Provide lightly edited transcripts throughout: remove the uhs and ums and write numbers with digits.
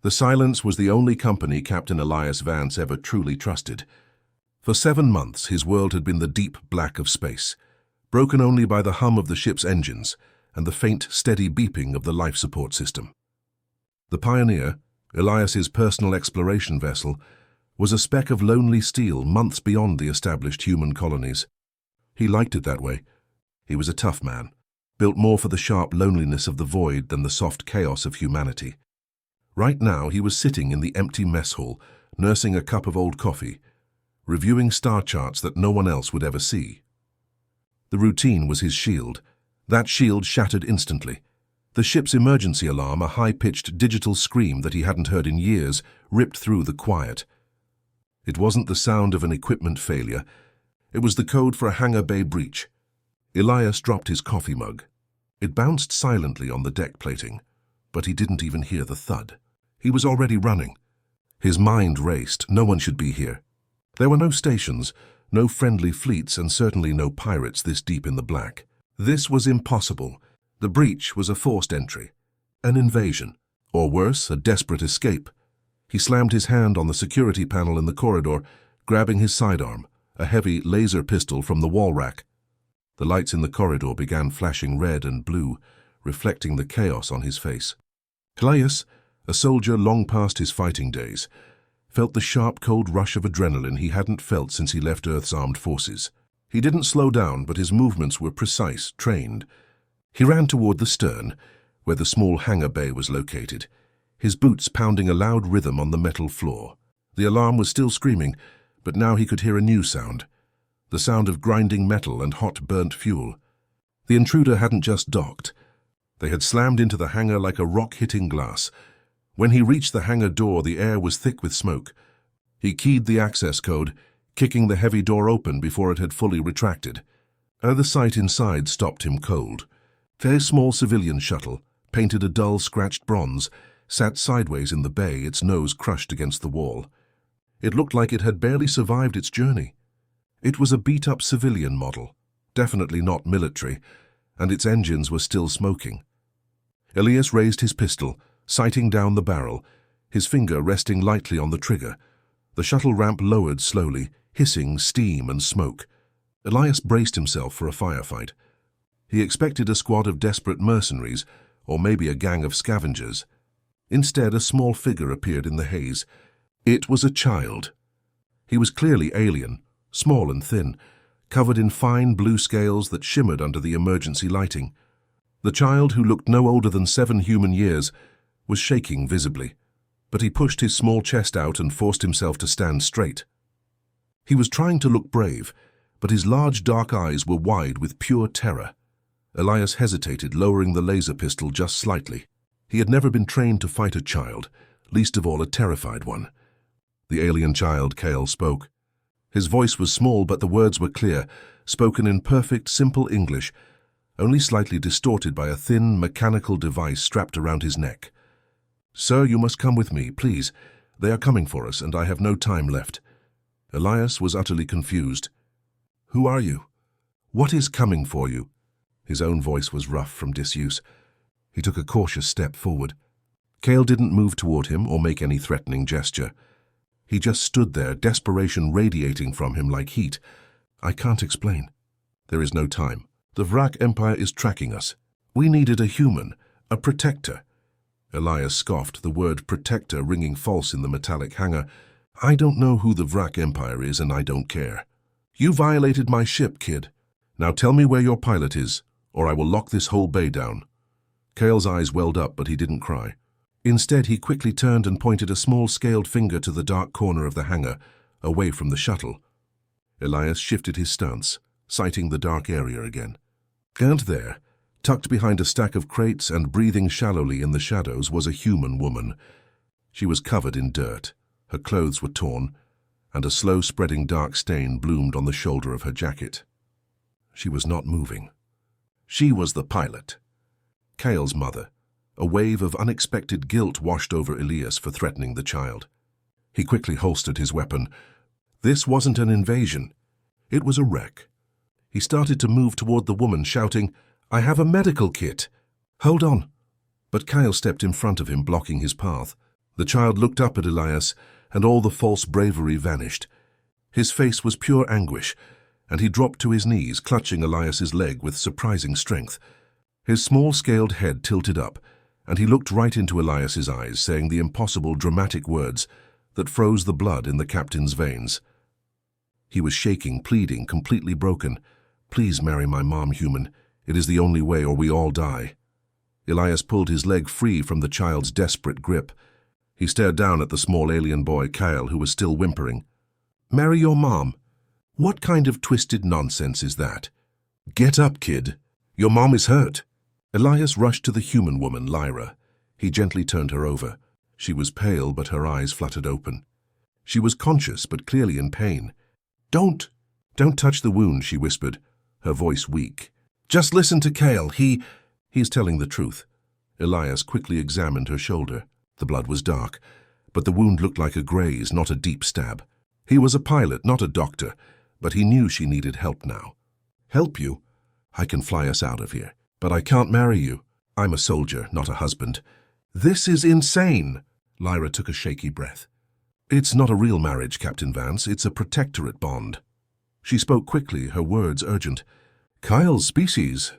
The silence was the only company Captain Elias Vance ever truly trusted. For 7 months, his world had been the deep black of space, broken only by the hum of the ship's engines and the faint, steady beeping of the life support system. The Pioneer, Elias's personal exploration vessel, was a speck of lonely steel months beyond the established human colonies. He liked it that way. He was a tough man, built more for the sharp loneliness of the void than the soft chaos of humanity. Right now, he was sitting in the empty mess hall, nursing a cup of old coffee, reviewing star charts that no one else would ever see. The routine was his shield. That shield shattered instantly. The ship's emergency alarm, a high-pitched digital scream that he hadn't heard in years, ripped through the quiet. It wasn't the sound of an equipment failure. It was the code for a hangar bay breach. Elias dropped his coffee mug. It bounced silently on the deck plating, but he didn't even hear the thud. He was already running. His mind raced. No one should be here. There were no stations, no friendly fleets, and certainly no pirates this deep in the black. This was impossible. The breach was a forced entry, an invasion, or worse, a desperate escape. He slammed his hand on the security panel in the corridor, grabbing his sidearm, a heavy laser pistol from the wall rack. The lights in the corridor began flashing red and blue, reflecting the chaos on his face. Elias, a soldier long past his fighting days, felt the sharp, cold rush of adrenaline he hadn't felt since he left Earth's armed forces. He didn't slow down, but his movements were precise, trained. He ran toward the stern, where the small hangar bay was located, his boots pounding a loud rhythm on the metal floor. The alarm was still screaming, but now he could hear a new sound, the sound of grinding metal and hot burnt fuel. The intruder hadn't just docked. They had slammed into the hangar like a rock hitting glass. When he reached the hangar door, the air was thick with smoke. He keyed the access code, kicking the heavy door open before it had fully retracted. The sight inside stopped him cold. A small civilian shuttle, painted a dull scratched bronze, sat sideways in the bay, its nose crushed against the wall. It looked like it had barely survived its journey. It was a beat-up civilian model, definitely not military, and its engines were still smoking. Elias raised his pistol, sighting down the barrel, his finger resting lightly on the trigger. The shuttle ramp lowered slowly, hissing steam and smoke. Elias braced himself for a firefight. He expected a squad of desperate mercenaries, or maybe a gang of scavengers. Instead, a small figure appeared in the haze. It was a child. He was clearly alien, small and thin, covered in fine blue scales that shimmered under the emergency lighting. The child, who looked no older than 7 human years, was shaking visibly, but he pushed his small chest out and forced himself to stand straight. He was trying to look brave, but his large dark eyes were wide with pure terror. Elias hesitated, lowering the laser pistol just slightly. He had never been trained to fight a child, least of all a terrified one. The alien child, Kale, spoke. His voice was small, but the words were clear, spoken in perfect, simple English, only slightly distorted by a thin, mechanical device strapped around his neck. "Sir, you must come with me, please. They are coming for us, and I have no time left." Elias was utterly confused. "Who are you? What is coming for you?" His own voice was rough from disuse. He took a cautious step forward. Kale didn't move toward him or make any threatening gesture. He just stood there, desperation radiating from him like heat. "I can't explain. There is no time. The Vrak Empire is tracking us. We needed a human, a protector." Elias scoffed, the word protector ringing false in the metallic hangar. "I don't know who the Vrak Empire is, and I don't care. You violated my ship, kid. Now tell me where your pilot is, or I will lock this whole bay down." Kale's eyes welled up, but he didn't cry. Instead, he quickly turned and pointed a small scaled finger to the dark corner of the hangar, away from the shuttle. Elias shifted his stance, sighting the dark area again. And there, tucked behind a stack of crates and breathing shallowly in the shadows, was a human woman. She was covered in dirt, her clothes were torn, and a slow-spreading dark stain bloomed on the shoulder of her jacket. She was not moving. She was the pilot. Kale's mother. A wave of unexpected guilt washed over Elias for threatening the child. He quickly holstered his weapon. This wasn't an invasion. It was a wreck. He started to move toward the woman, shouting, "I have a medical kit. Hold on." But Kale stepped in front of him, blocking his path. The child looked up at Elias, and all the false bravery vanished. His face was pure anguish, and he dropped to his knees, clutching Elias's leg with surprising strength. His small-scaled head tilted up, and he looked right into Elias's eyes, saying the impossible, dramatic words that froze the blood in the captain's veins. He was shaking, pleading, completely broken. "Please marry my mom, human. It is the only way, or we all die." Elias pulled his leg free from the child's desperate grip. He stared down at the small alien boy, Kyle, who was still whimpering. "Marry your mom? What kind of twisted nonsense is that? Get up, kid. Your mom is hurt." Elias rushed to the human woman, Lyra. He gently turned her over. She was pale, but her eyes fluttered open. She was conscious, but clearly in pain. Don't touch the wound," she whispered, her voice weak. "Just listen to Kale. He's telling the truth." Elias quickly examined her shoulder. The blood was dark, but the wound looked like a graze, not a deep stab. He was a pilot, not a doctor, but he knew she needed help now. "Help you? I can fly us out of here, but I can't marry you. I'm a soldier, not a husband." "This is insane." Lyra took a shaky breath. "It's not a real marriage, Captain Vance. It's a protectorate bond." She spoke quickly, her words urgent. "Kyle's species.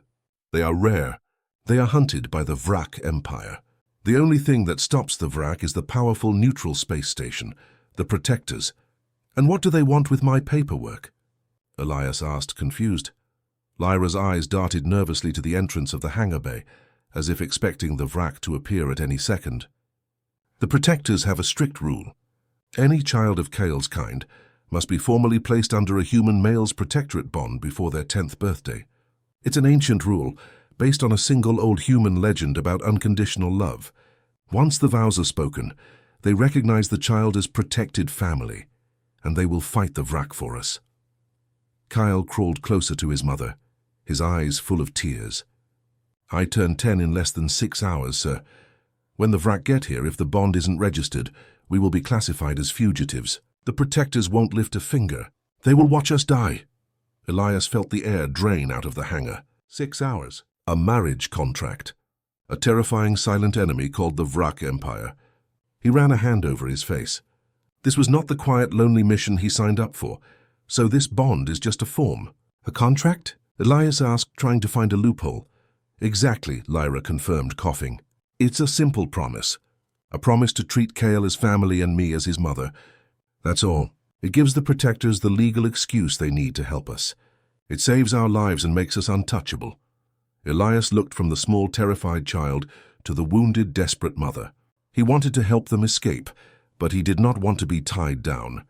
They are rare. They are hunted by the Vrak Empire. The only thing that stops the Vrak is the powerful neutral space station, the Protectors. And what do they want with my paperwork?" Elias asked, confused. Lyra's eyes darted nervously to the entrance of the hangar bay, as if expecting the Vrak to appear at any second. "The Protectors have a strict rule. Any child of Kale's kind must be formally placed under a human male's protectorate bond before their 10th birthday. It's an ancient rule, based on a single old human legend about unconditional love. Once the vows are spoken, they recognize the child as protected family, and they will fight the Vrak for us." Kyle crawled closer to his mother, his eyes full of tears. "I turned 10 in less than 6 hours, sir. When the Vrak get here, if the bond isn't registered, we will be classified as fugitives. The Protectors won't lift a finger. They will watch us die." Elias felt the air drain out of the hangar. 6 hours. A marriage contract. A terrifying silent enemy called the Vrak Empire. He ran a hand over his face. This was not the quiet, lonely mission he signed up for. So this bond is just a form. "A contract?" Elias asked, trying to find a loophole. "Exactly," Lyra confirmed, coughing. "It's a simple promise. A promise to treat Kale as family and me as his mother. That's all. It gives the Protectors the legal excuse they need to help us. It saves our lives and makes us untouchable." Elias looked from the small, terrified child to the wounded, desperate mother. He wanted to help them escape, but he did not want to be tied down.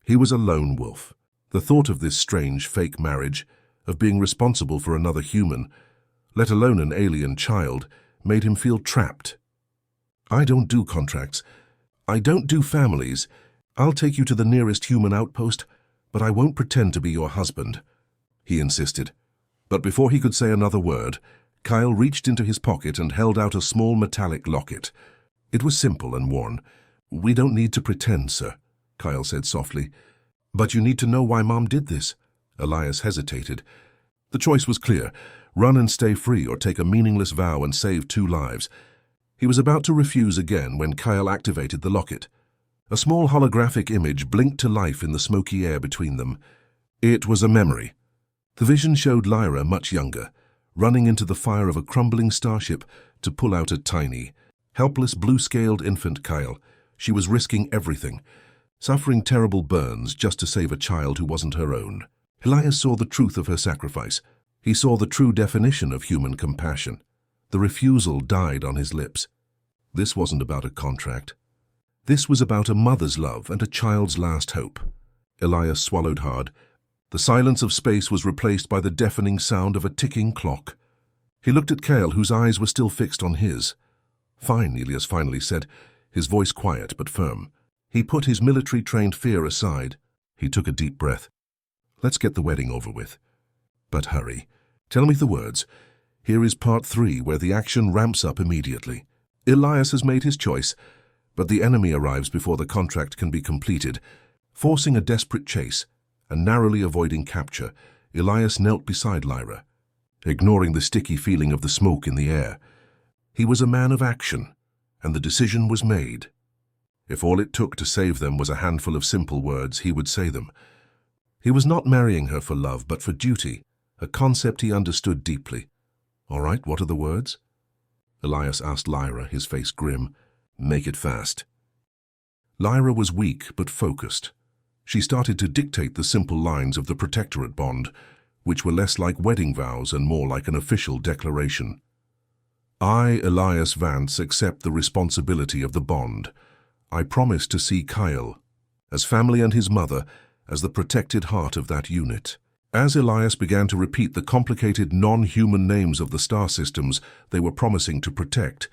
He was a lone wolf. The thought of this strange, fake marriage, of being responsible for another human, let alone an alien child, made him feel trapped. "I don't do contracts. I don't do families. I'll take you to the nearest human outpost, but I won't pretend to be your husband," he insisted. But before he could say another word, Kyle reached into his pocket and held out a small metallic locket. It was simple and worn. "We don't need to pretend, sir," Kyle said softly. "But you need to know why Mom did this." Elias hesitated. The choice was clear: run and stay free, or take a meaningless vow and save 2 lives. He was about to refuse again when Kyle activated the locket. A small holographic image blinked to life in the smoky air between them. It was a memory. The vision showed Lyra much younger, running into the fire of a crumbling starship to pull out a tiny, helpless blue-scaled infant Kyle. She was risking everything, suffering terrible burns just to save a child who wasn't her own. Elias saw the truth of her sacrifice. He saw the true definition of human compassion. The refusal died on his lips. This wasn't about a contract. This was about a mother's love and a child's last hope. Elias swallowed hard. The silence of space was replaced by the deafening sound of a ticking clock. He looked at Kale, whose eyes were still fixed on his. "Fine," Elias finally said, his voice quiet but firm. He put his military-trained fear aside. He took a deep breath. "Let's get the wedding over with. But hurry. Tell me the words. Here is part 3, where the action ramps up immediately." Elias has made his choice, but the enemy arrives before the contract can be completed. Forcing a desperate chase and narrowly avoiding capture, Elias knelt beside Lyra, ignoring the sticky feeling of the smoke in the air. He was a man of action, and the decision was made. If all it took to save them was a handful of simple words, he would say them. He was not marrying her for love, but for duty, a concept he understood deeply. "All right, what are the words?" Elias asked Lyra, his face grim. "Make it fast." Lyra was weak but focused. She started to dictate the simple lines of the protectorate bond, which were less like wedding vows and more like an official declaration. "I, Elias Vance, accept the responsibility of the bond. I promise to see Kyle, as family and his mother, as the protected heart of that unit." As Elias began to repeat the complicated non-human names of the star systems they were promising to protect,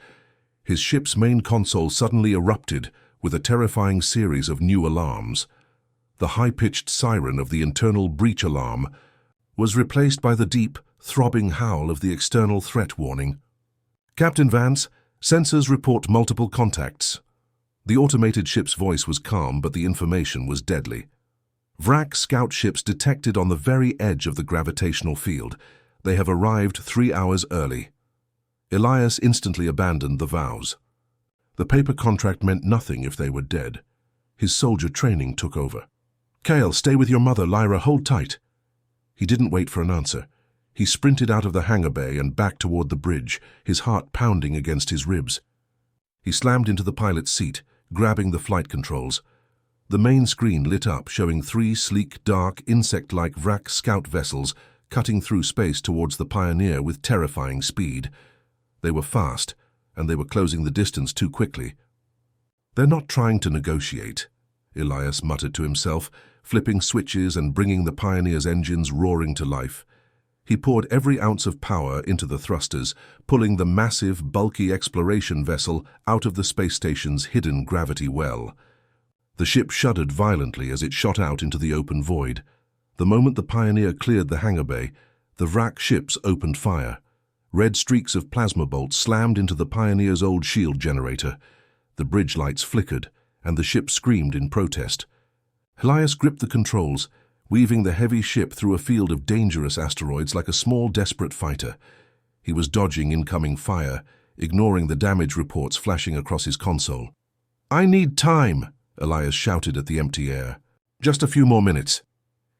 his ship's main console suddenly erupted with a terrifying series of new alarms. The high-pitched siren of the internal breach alarm was replaced by the deep, throbbing howl of the external threat warning. "Captain Vance, sensors report multiple contacts." The automated ship's voice was calm, but the information was deadly. Vrak scout ships detected on the very edge of the gravitational field. They have arrived 3 hours early. Elias instantly abandoned the vows. The paper contract meant nothing if they were dead. His soldier training took over. "Kale, stay with your mother. Lyra, hold tight." He didn't wait for an answer. He sprinted out of the hangar bay and back toward the bridge, his heart pounding against his ribs. He slammed into the pilot's seat, grabbing the flight controls. The main screen lit up, showing 3 sleek, dark, insect-like Vrak scout vessels cutting through space towards the Pioneer with terrifying speed. They were fast, and they were closing the distance too quickly. "They're not trying to negotiate," Elias muttered to himself, flipping switches and bringing the Pioneer's engines roaring to life. He poured every ounce of power into the thrusters, pulling the massive, bulky exploration vessel out of the space station's hidden gravity well. The ship shuddered violently as it shot out into the open void. The moment the Pioneer cleared the hangar bay, the Vrak ships opened fire. Red streaks of plasma bolts slammed into the Pioneer's old shield generator. The bridge lights flickered, and the ship screamed in protest. Elias gripped the controls, weaving the heavy ship through a field of dangerous asteroids like a small, desperate fighter. He was dodging incoming fire, ignoring the damage reports flashing across his console. "I need time," Elias shouted at the empty air. "Just a few more minutes."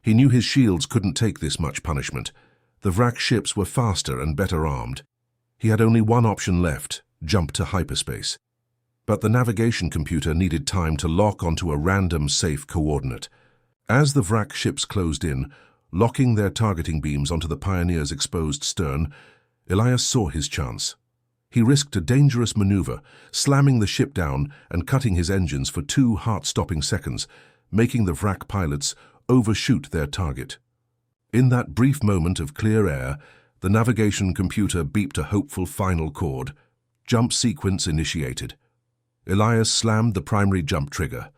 He knew his shields couldn't take this much punishment. The Vrak ships were faster and better armed. He had only one option left: jump to hyperspace. But the navigation computer needed time to lock onto a random, safe coordinate. As the Vrak ships closed in, locking their targeting beams onto the Pioneer's exposed stern, Elias saw his chance. He risked a dangerous maneuver, slamming the ship down and cutting his engines for 2 heart-stopping seconds, making the Vrak pilots overshoot their target. In that brief moment of clear air, the navigation computer beeped a hopeful final chord. Jump sequence initiated. Elias slammed the primary jump trigger.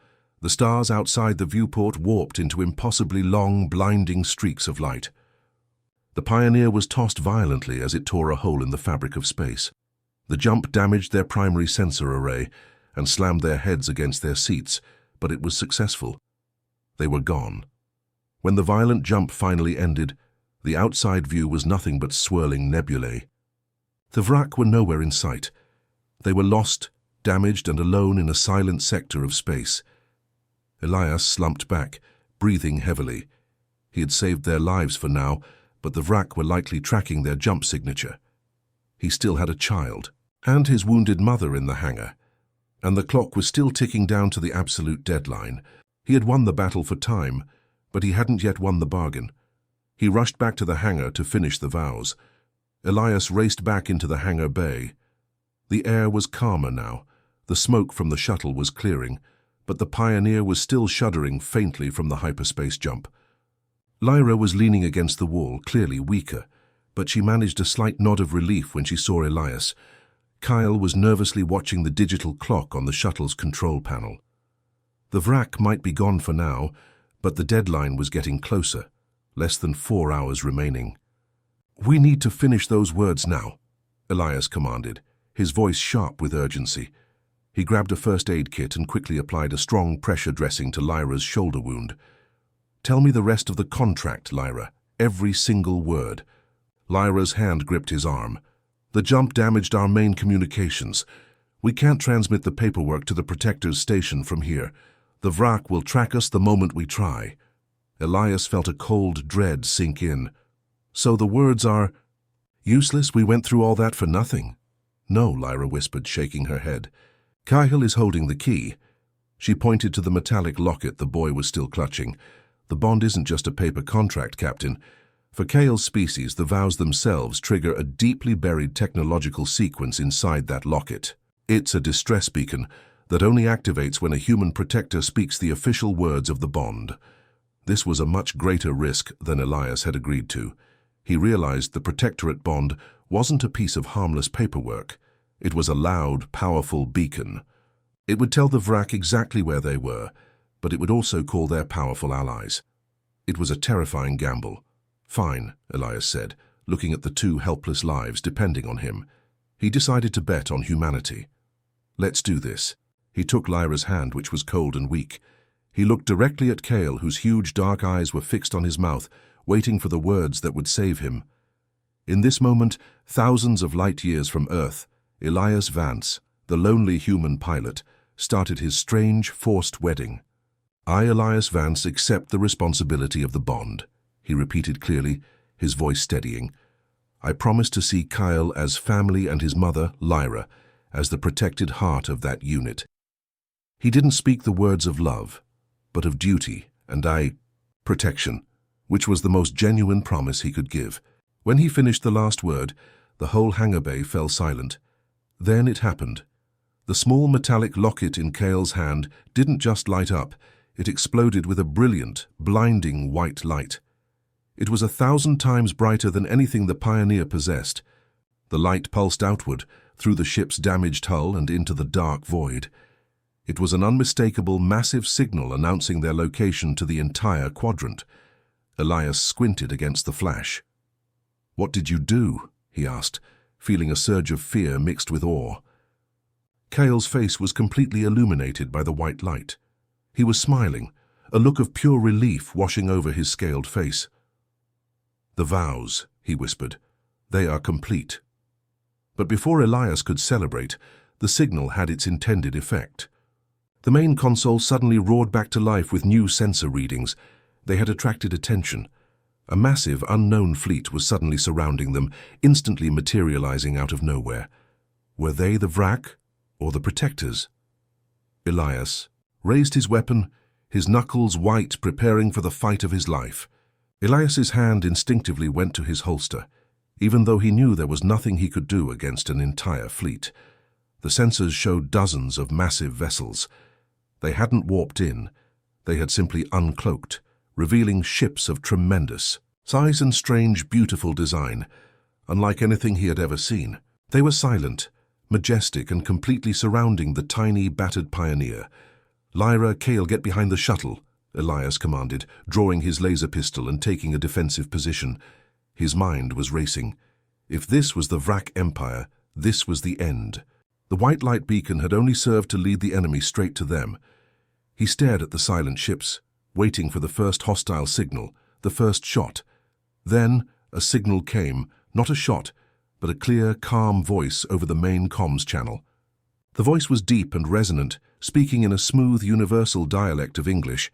The stars outside the viewport warped into impossibly long, blinding streaks of light. The Pioneer was tossed violently as it tore a hole in the fabric of space. The jump damaged their primary sensor array and slammed their heads against their seats, but it was successful. They were gone. When the violent jump finally ended, the outside view was nothing but swirling nebulae. The Vrak were nowhere in sight. They were lost, damaged, and alone in a silent sector of space. Elias slumped back, breathing heavily. He had saved their lives for now, but the Vrak were likely tracking their jump signature. He still had a child, and his wounded mother in the hangar, and the clock was still ticking down to the absolute deadline. He had won the battle for time, but he hadn't yet won the bargain. He rushed back to the hangar to finish the vows. Elias raced back into the hangar bay. The air was calmer now. The smoke from the shuttle was clearing, but the Pioneer was still shuddering faintly from the hyperspace jump. Lyra was leaning against the wall, clearly weaker, but she managed a slight nod of relief when she saw Elias. Kyle was nervously watching the digital clock on the shuttle's control panel. The Vrak might be gone for now, but the deadline was getting closer, less than 4 hours remaining. "We need to finish those words now," Elias commanded, his voice sharp with urgency. He grabbed a first aid kit and quickly applied a strong pressure dressing to Lyra's shoulder wound. "Tell me the rest of the contract, Lyra, every single word." Lyra's hand gripped his arm. "The jump damaged our main communications. We can't transmit the paperwork to the Protector's station from here. The Vrak will track us the moment we try. Elias felt a cold dread sink in. So the words are, useless, we went through all that for nothing. No, Lyra whispered, shaking her head. Kyle is holding the key. She pointed to the metallic locket the boy was still clutching. The bond isn't just a paper contract, Captain. For Kale's species, the vows themselves trigger a deeply buried technological sequence inside that locket. It's a distress beacon that only activates when a human protector speaks the official words of the bond. This was a much greater risk than Elias had agreed to. He realized the Protectorate bond wasn't a piece of harmless paperwork. It was a loud, powerful beacon. It would tell the Vrak exactly where they were, but it would also call their powerful allies. It was a terrifying gamble. Fine, Elias said, looking at the two helpless lives depending on him. He decided to bet on humanity. Let's do this. He took Lyra's hand, which was cold and weak. He looked directly at Kale, whose huge dark eyes were fixed on his mouth, waiting for the words that would save him. In this moment, thousands of light years from Earth, Elias Vance, the lonely human pilot, started his strange, forced wedding. I, Elias Vance, accept the responsibility of the bond, he repeated clearly, his voice steadying. I promise to see Kyle as family and his mother, Lyra, as the protected heart of that unit. He didn't speak the words of love, but of duty and protection, which was the most genuine promise he could give. When he finished the last word, the whole hangar bay fell silent. Then it happened. The small metallic locket in Kale's hand didn't just light up, it exploded with a brilliant, blinding white light. It was 1,000 times brighter than anything the Pioneer possessed. The light pulsed outward, through the ship's damaged hull and into the dark void. It was an unmistakable, massive signal announcing their location to the entire quadrant. Elias squinted against the flash. "What did you do?" he asked, feeling a surge of fear mixed with awe. Kale's face was completely illuminated by the white light. He was smiling, a look of pure relief washing over his scaled face. "The vows," he whispered. "They are complete." But before Elias could celebrate, the signal had its intended effect. The main console suddenly roared back to life with new sensor readings. They had attracted attention. A massive, unknown fleet was suddenly surrounding them, instantly materializing out of nowhere. Were they the Vrak or the Protectors? Elias raised his weapon, his knuckles white, preparing for the fight of his life. Elias's hand instinctively went to his holster, even though he knew there was nothing he could do against an entire fleet. The sensors showed dozens of massive vessels. They hadn't warped in. They had simply uncloaked, revealing ships of tremendous size and strange, beautiful design, unlike anything he had ever seen. They were silent, majestic, and completely surrounding the tiny, battered Pioneer. "Lyra, Kale, get behind the shuttle," Elias commanded, drawing his laser pistol and taking a defensive position. His mind was racing. If this was the Vrak Empire, this was the end. The white light beacon had only served to lead the enemy straight to them. He stared at the silent ships, waiting for the first hostile signal, the first shot. Then a signal came, not a shot, but a clear, calm voice over the main comms channel. The voice was deep and resonant, speaking in a smooth, universal dialect of English.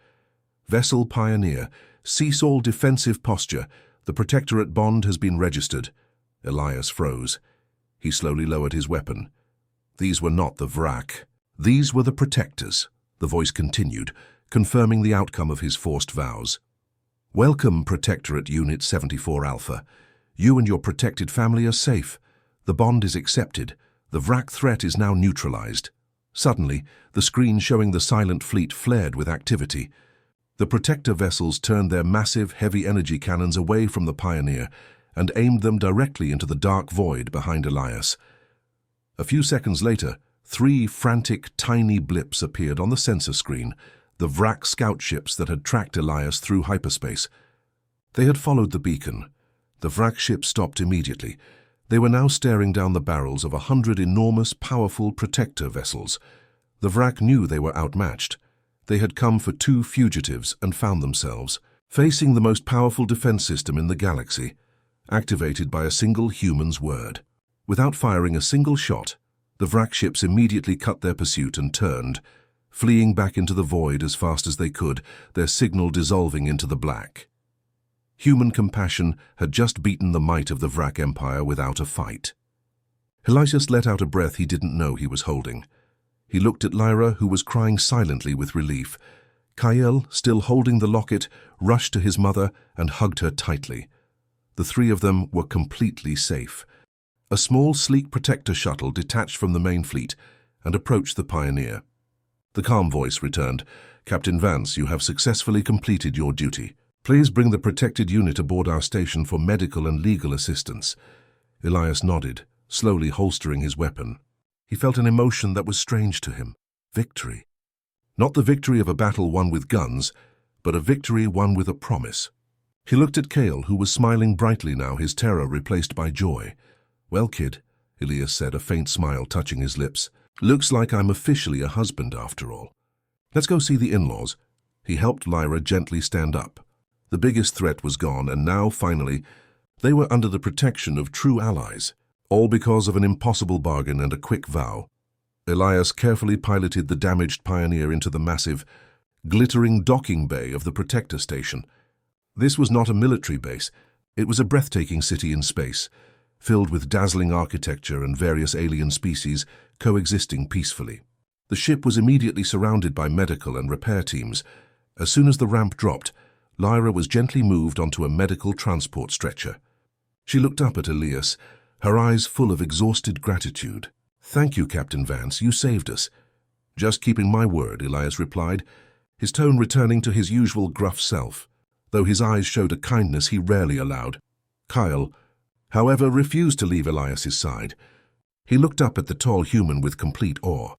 "Vessel Pioneer, cease all defensive posture. The Protectorate bond has been registered." Elias froze. He slowly lowered his weapon. These were not the Vrak. These were the Protectors, the voice continued, confirming the outcome of his forced vows. "Welcome, Protectorate Unit 74 Alpha. You and your protected family are safe. The bond is accepted. The Vrak threat is now neutralized." Suddenly, the screen showing the silent fleet flared with activity. The Protector vessels turned their massive, heavy-energy cannons away from the Pioneer and aimed them directly into the dark void behind Elias. A few seconds later, 3 frantic, tiny blips appeared on the sensor screen, the Vrak scout ships that had tracked Elias through hyperspace. They had followed the beacon. The Vrak ships stopped immediately. They were now staring down the barrels of 100 enormous, powerful Protector vessels. The Vrak knew they were outmatched. They had come for 2 fugitives and found themselves facing the most powerful defense system in the galaxy, activated by a single human's word. Without firing a single shot, The wrack ships immediately cut their pursuit and turned, fleeing back into the void as fast as they could, their signal dissolving into the black. Human compassion had just beaten the might of the wrack empire without a fight. Elias let out a breath he didn't know he was holding. He looked at Lyra, who was crying silently with relief. Kyle, still holding the locket, rushed to his mother and hugged her tightly. The three of them were completely safe. A small, sleek protector shuttle detached from the main fleet and approached the Pioneer. The calm voice returned, "Captain Vance, you have successfully completed your duty. Please bring the protected unit aboard our station for medical and legal assistance." Elias nodded, slowly holstering his weapon. He felt an emotion that was strange to him. Victory. Not the victory of a battle won with guns, but a victory won with a promise. He looked at Kale, who was smiling brightly now, his terror replaced by joy. "Well, kid," Elias said, a faint smile touching his lips. "Looks like I'm officially a husband after all. Let's go see the in-laws." He helped Lyra gently stand up. The biggest threat was gone, and now, finally, they were under the protection of true allies, all because of an impossible bargain and a quick vow. Elias carefully piloted the damaged Pioneer into the massive, glittering docking bay of the Protector Station. This was not a military base. It was a breathtaking city in space, filled with dazzling architecture and various alien species coexisting peacefully. The ship was immediately surrounded by medical and repair teams. As soon as the ramp dropped, Lyra was gently moved onto a medical transport stretcher. She looked up at Elias, her eyes full of exhausted gratitude. "Thank you, Captain Vance, you saved us." "Just keeping my word," Elias replied, his tone returning to his usual gruff self, though his eyes showed a kindness he rarely allowed. Kyle, however, refused to leave Elias's side. He looked up at the tall human with complete awe.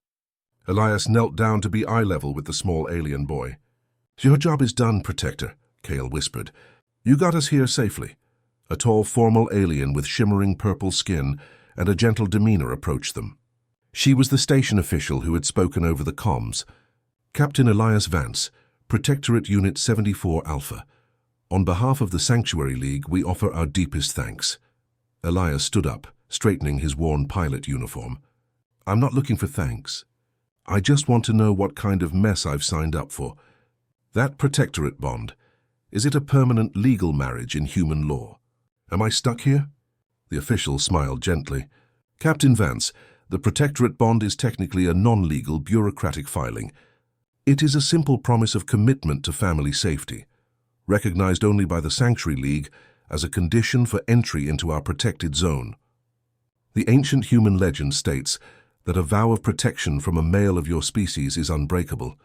Elias knelt down to be eye level with the small alien boy. "Your job is done, Protector," Kale whispered. "You got us here safely." A tall, formal alien with shimmering purple skin and a gentle demeanor approached them. She was the station official who had spoken over the comms. "Captain Elias Vance, Protectorate Unit 74 Alpha. On behalf of the Sanctuary League, we offer our deepest thanks." Elias stood up, straightening his worn pilot uniform. "I'm not looking for thanks. I just want to know what kind of mess I've signed up for. That Protectorate bond, is it a permanent legal marriage in human law? Am I stuck here?" The official smiled gently. "Captain Vance, the Protectorate bond is technically a non-legal bureaucratic filing. It is a simple promise of commitment to family safety, recognized only by the Sanctuary League as a condition for entry into our protected zone. The ancient human legend states that a vow of protection from a male of your species is unbreakable.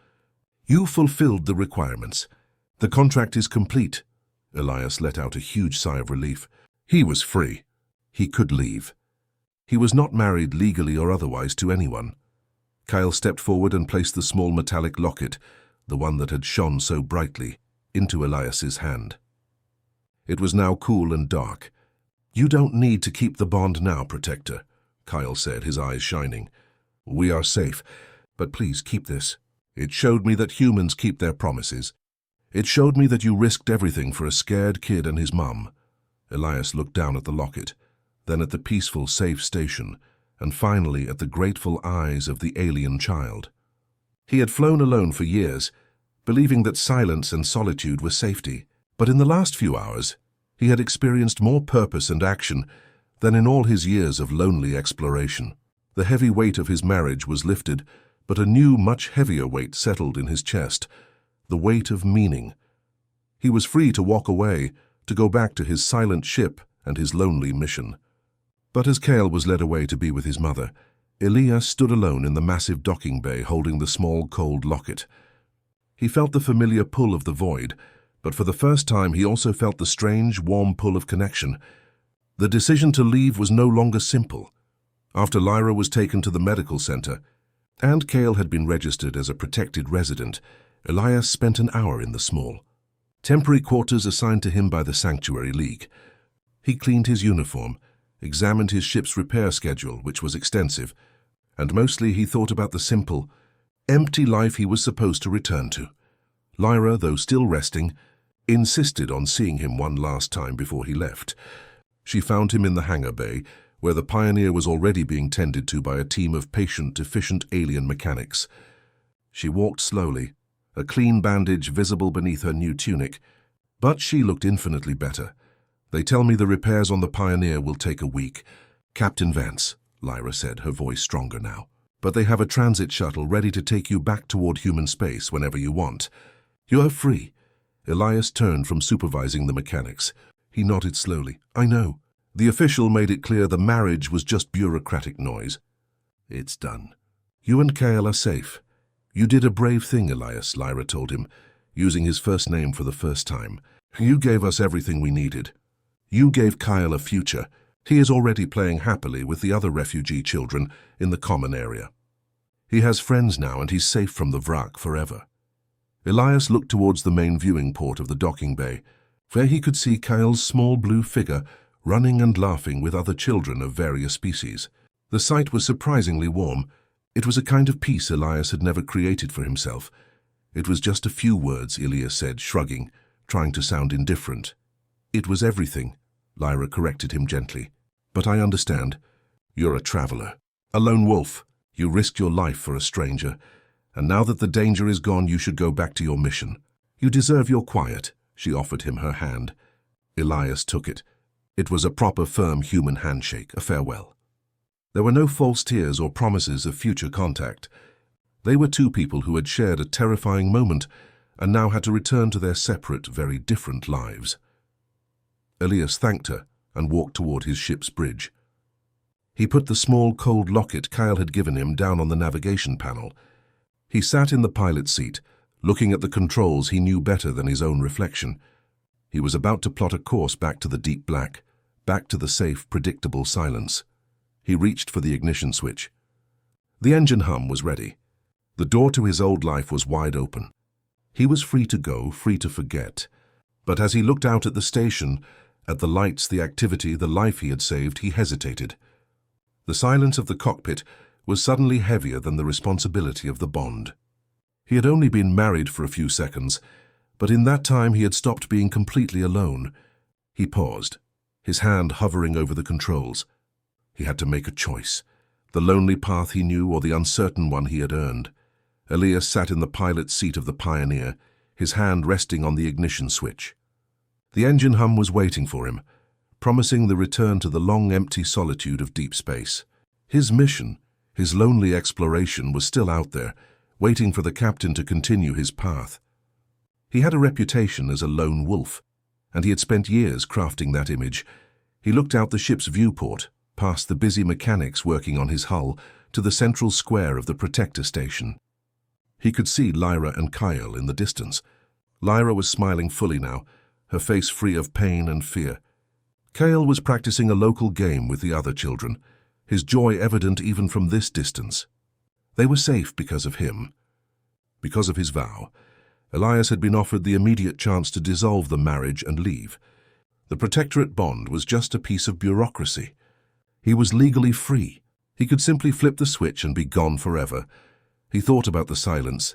You fulfilled the requirements. The contract is complete." Elias let out a huge sigh of relief. He was free. He could leave. He was not married legally or otherwise to anyone. Kyle stepped forward and placed the small metallic locket, the one that had shone so brightly, into Elias's hand. It was now cool and dark. "You don't need to keep the bond now, Protector," Kyle said, his eyes shining. "We are safe, but please keep this. It showed me that humans keep their promises. It showed me that you risked everything for a scared kid and his mum." Elias looked down at the locket, then at the peaceful, safe station, and finally at the grateful eyes of the alien child. He had flown alone for years, believing that silence and solitude were safety. But in the last few hours, he had experienced more purpose and action than in all his years of lonely exploration. The heavy weight of his marriage was lifted, but a new, much heavier weight settled in his chest, the weight of meaning. He was free to walk away, to go back to his silent ship and his lonely mission. But as Kale was led away to be with his mother, Elias stood alone in the massive docking bay holding the small, cold locket. He felt the familiar pull of the void, but for the first time he also felt the strange, warm pull of connection. The decision to leave was no longer simple. After Lyra was taken to the medical center, and Kale had been registered as a protected resident, Elias spent an hour in the small, temporary quarters assigned to him by the Sanctuary League. He cleaned his uniform, examined his ship's repair schedule, which was extensive, and mostly he thought about the simple, empty life he was supposed to return to. Lyra, though still resting, insisted on seeing him one last time before he left. She found him in the hangar bay, where the Pioneer was already being tended to by a team of patient, efficient alien mechanics. She walked slowly, a clean bandage visible beneath her new tunic, but she looked infinitely better. "They tell me the repairs on the Pioneer will take a week." "Captain Vance," Lyra said, her voice stronger now. "But they have a transit shuttle ready to take you back toward human space whenever you want. You are free." Elias turned from supervising the mechanics. He nodded slowly. "I know." The official made it clear the marriage was just bureaucratic noise. "It's done. You and Kale are safe." "You did a brave thing, Elias," Lyra told him, using his first name for the first time. "You gave us everything we needed. You gave Kyle a future. He is already playing happily with the other refugee children in the common area. He has friends now and he's safe from the wrack forever." Elias looked towards the main viewing port of the docking bay, where he could see Kyle's small blue figure running and laughing with other children of various species. The sight was surprisingly warm. It was a kind of peace Elias had never created for himself. "It was just a few words," Elias said, shrugging, trying to sound indifferent. "It was everything," Lyra corrected him gently. "But I understand. You're a traveler, a lone wolf. You risked your life for a stranger, and now that the danger is gone, you should go back to your mission. You deserve your quiet." She offered him her hand. Elias took it. It was a proper, firm human handshake, a farewell. There were no false tears or promises of future contact. They were two people who had shared a terrifying moment and now had to return to their separate, very different lives. Elias thanked her and walked toward his ship's bridge. He put the small, cold locket Kyle had given him down on the navigation panel. He sat in the pilot's seat, looking at the controls he knew better than his own reflection. He was about to plot a course back to the deep black, back to the safe, predictable silence. He reached for the ignition switch. The engine hum was ready. The door to his old life was wide open. He was free to go, free to forget. But as he looked out at the station, at the lights, the activity, the life he had saved, he hesitated. The silence of the cockpit was suddenly heavier than the responsibility of the bond. He had only been married for a few seconds, but in that time he had stopped being completely alone. He paused, his hand hovering over the controls. He had to make a choice, the lonely path he knew or the uncertain one he had earned. Elias sat in the pilot's seat of the Pioneer, his hand resting on the ignition switch. The engine hum was waiting for him, promising the return to the long, empty solitude of deep space. His mission, his lonely exploration, was still out there, waiting for the captain to continue his path. He had a reputation as a lone wolf, and he had spent years crafting that image. He looked out the ship's viewport, past the busy mechanics working on his hull, to the central square of the protector station. He could see Lyra and Kyle in the distance. Lyra was smiling fully now, her face free of pain and fear. Kyle was practicing a local game with the other children, his joy evident even from this distance. They were safe because of him. Because of his vow, Elias had been offered the immediate chance to dissolve the marriage and leave. The protectorate bond was just a piece of bureaucracy. He was legally free. He could simply flip the switch and be gone forever. He thought about the silence,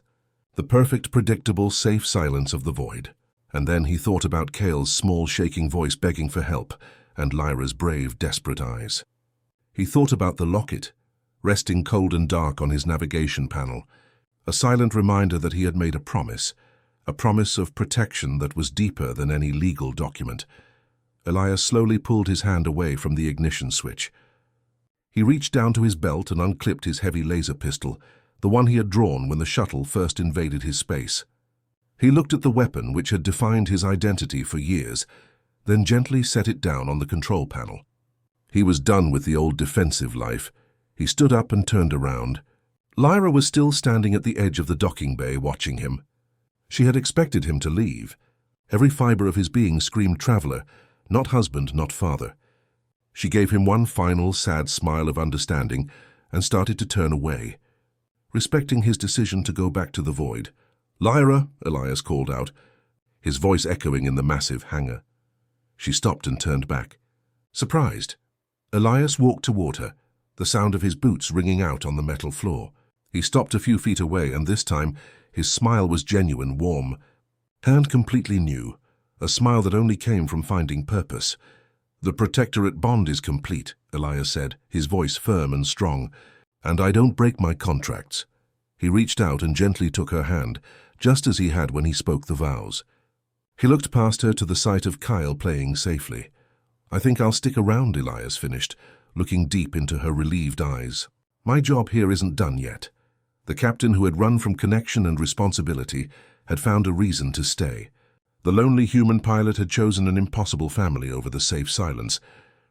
the perfect, predictable, safe silence of the void. And then he thought about Kale's small, shaking voice begging for help and Lyra's brave, desperate eyes. He thought about the locket, resting cold and dark on his navigation panel, a silent reminder that he had made a promise of protection that was deeper than any legal document. Elias slowly pulled his hand away from the ignition switch. He reached down to his belt and unclipped his heavy laser pistol, the one he had drawn when the shuttle first invaded his space. He looked at the weapon which had defined his identity for years, then gently set it down on the control panel. He was done with the old defensive life. He stood up and turned around. Lyra was still standing at the edge of the docking bay, watching him. She had expected him to leave. Every fiber of his being screamed traveler, not husband, not father. She gave him one final, sad smile of understanding and started to turn away, respecting his decision to go back to the void. "Lyra," Elias called out, his voice echoing in the massive hangar. She stopped and turned back. Surprised, Elias walked toward her, the sound of his boots ringing out on the metal floor. He stopped a few feet away, and this time his smile was genuine, warm, and completely new, a smile that only came from finding purpose. "The Protectorate bond is complete," Elias said, his voice firm and strong, "and I don't break my contracts." He reached out and gently took her hand, just as he had when he spoke the vows. He looked past her to the sight of Kyle playing safely. "I think I'll stick around," Elias finished, looking deep into her relieved eyes. "My job here isn't done yet." The captain, who had run from connection and responsibility, had found a reason to stay. The lonely human pilot had chosen an impossible family over the safe silence,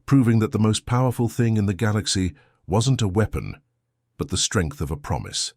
proving that the most powerful thing in the galaxy wasn't a weapon, but the strength of a promise.